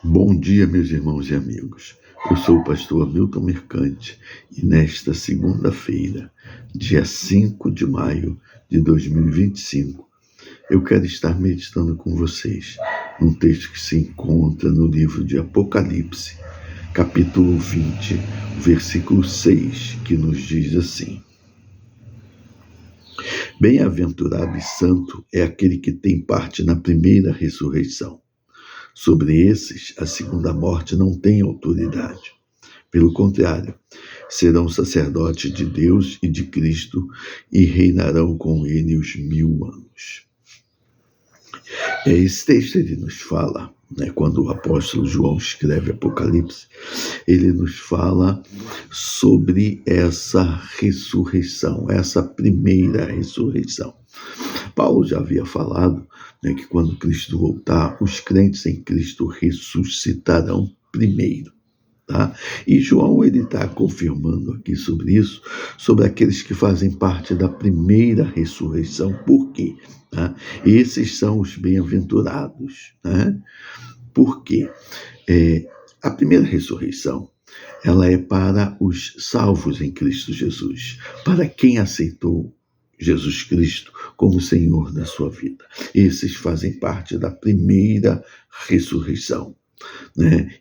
Bom dia, meus irmãos e amigos. Eu sou o pastor Milton Mercante e nesta segunda-feira, dia 5 de maio de 2025, eu quero estar meditando com vocês num texto que se encontra no livro de Apocalipse, capítulo 20, versículo 6, que nos diz assim: Bem-aventurado e santo é aquele que tem parte na primeira ressurreição. Sobre esses, a segunda morte não tem autoridade. Pelo contrário, serão sacerdotes de Deus e de Cristo e reinarão com ele os 1000 anos. Esse texto ele nos fala, quando o apóstolo João escreve Apocalipse, ele nos fala sobre essa ressurreição, essa primeira ressurreição. Paulo já havia falado que quando Cristo voltar, os crentes em Cristo ressuscitarão primeiro. Tá? E João ele está confirmando aqui sobre isso, sobre aqueles que fazem parte da primeira ressurreição. Por quê? Tá? Esses são os bem-aventurados. Né? Por quê? A primeira ressurreição ela é para os salvos em Cristo Jesus, para quem aceitou Jesus Cristo como Senhor da sua vida. Esses fazem parte da primeira ressurreição.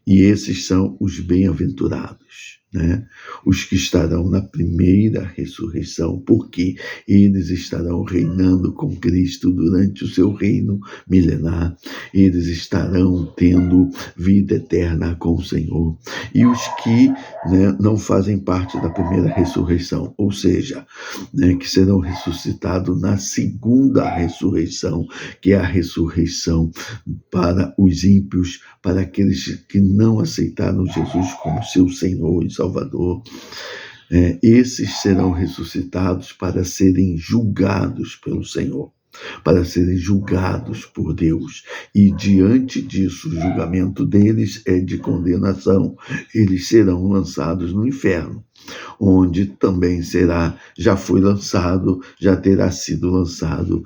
E esses são os bem-aventurados, os que estarão na primeira ressurreição, porque eles estarão reinando com Cristo durante o seu reino milenar, eles estarão tendo vida eterna com o Senhor. E os que não fazem parte da primeira ressurreição, ou seja, que serão ressuscitados na segunda ressurreição, que é a ressurreição para os ímpios, para aqueles que não aceitaram Jesus como seu Senhor e Salvador. Esses serão ressuscitados para serem julgados pelo Senhor, para serem julgados por Deus. E diante disso, o julgamento deles é de condenação. Eles serão lançados no inferno, onde também já terá sido lançado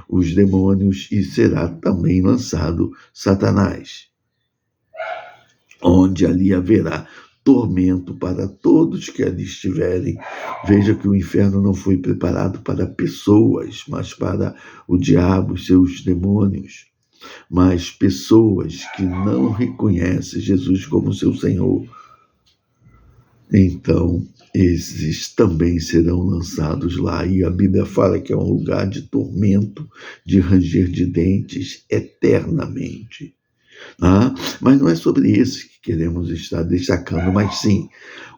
os demônios e será também lançado Satanás, onde ali haverá tormento para todos que ali estiverem. Veja que o inferno não foi preparado para pessoas, mas para o diabo e seus demônios. Mas pessoas que não reconhecem Jesus como seu Senhor, então esses também serão lançados lá. E a Bíblia fala que é um lugar de tormento, de ranger de dentes eternamente. Mas não é sobre esses que queremos estar destacando, mas sim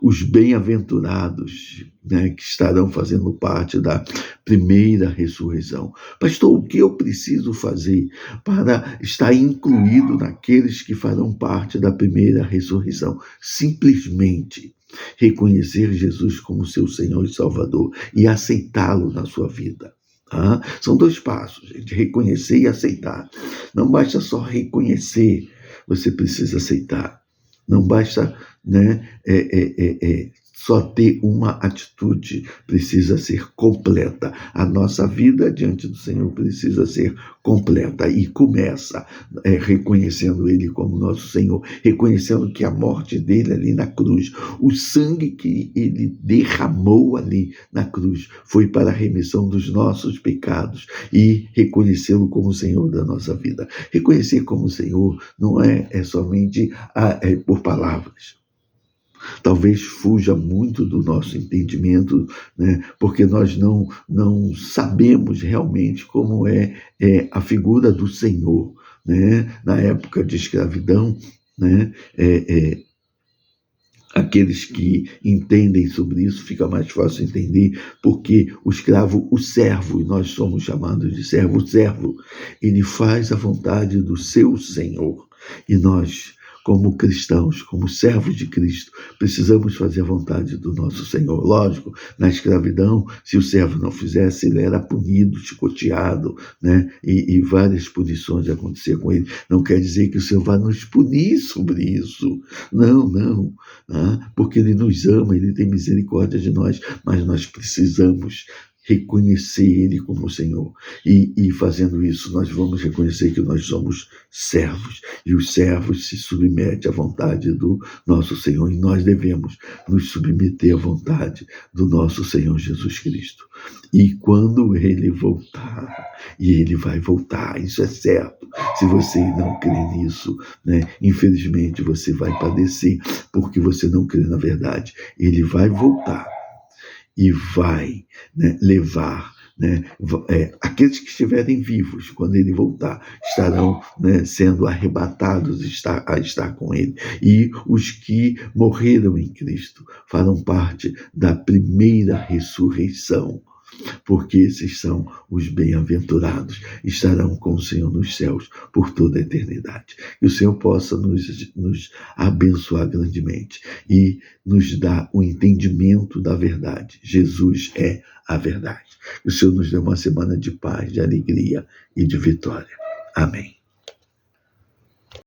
os bem-aventurados, que estarão fazendo parte da primeira ressurreição. Pastor, o que eu preciso fazer para estar incluído naqueles que farão parte da primeira ressurreição? Simplesmente reconhecer Jesus como seu Senhor e Salvador e aceitá-lo na sua vida. São 2 passos, gente: reconhecer e aceitar. Não basta só reconhecer, você precisa aceitar. Não basta só ter uma atitude, precisa ser completa. A nossa vida diante do Senhor precisa ser completa e começa reconhecendo Ele como nosso Senhor, reconhecendo que a morte dele ali na cruz, o sangue que Ele derramou ali na cruz foi para a remissão dos nossos pecados, e reconhecê-lo como Senhor da nossa vida. Reconhecer como Senhor não é somente por palavras. Talvez fuja muito do nosso entendimento, porque nós não sabemos realmente como é a figura do Senhor. Na época de escravidão, aqueles que entendem sobre isso, fica mais fácil entender, porque o escravo, o servo, e nós somos chamados de servo, o servo, ele faz a vontade do seu Senhor. E nós, como cristãos, como servos de Cristo, precisamos fazer a vontade do nosso Senhor. Lógico, na escravidão, se o servo não fizesse, ele era punido, chicoteado, e várias punições aconteciam com ele. Não quer dizer que o Senhor vai nos punir sobre isso. Não. Porque Ele nos ama, Ele tem misericórdia de nós, mas nós precisamos reconhecer Ele como Senhor. E fazendo isso, nós vamos reconhecer que nós somos servos. E os servos se submetem à vontade do nosso Senhor. E nós devemos nos submeter à vontade do nosso Senhor Jesus Cristo. E quando Ele voltar, e Ele vai voltar, isso é certo. Se você não crê nisso, infelizmente você vai padecer, porque você não crê na verdade. Ele vai voltar e vai levar aqueles que estiverem vivos, quando Ele voltar, estarão sendo arrebatados a estar com Ele. E os que morreram em Cristo farão parte da primeira ressurreição, porque esses são os bem-aventurados, estarão com o Senhor nos céus por toda a eternidade. Que o Senhor possa nos abençoar grandemente e nos dar o entendimento da verdade. Jesus é a verdade. Que o Senhor nos dê uma semana de paz, de alegria e de vitória. Amém.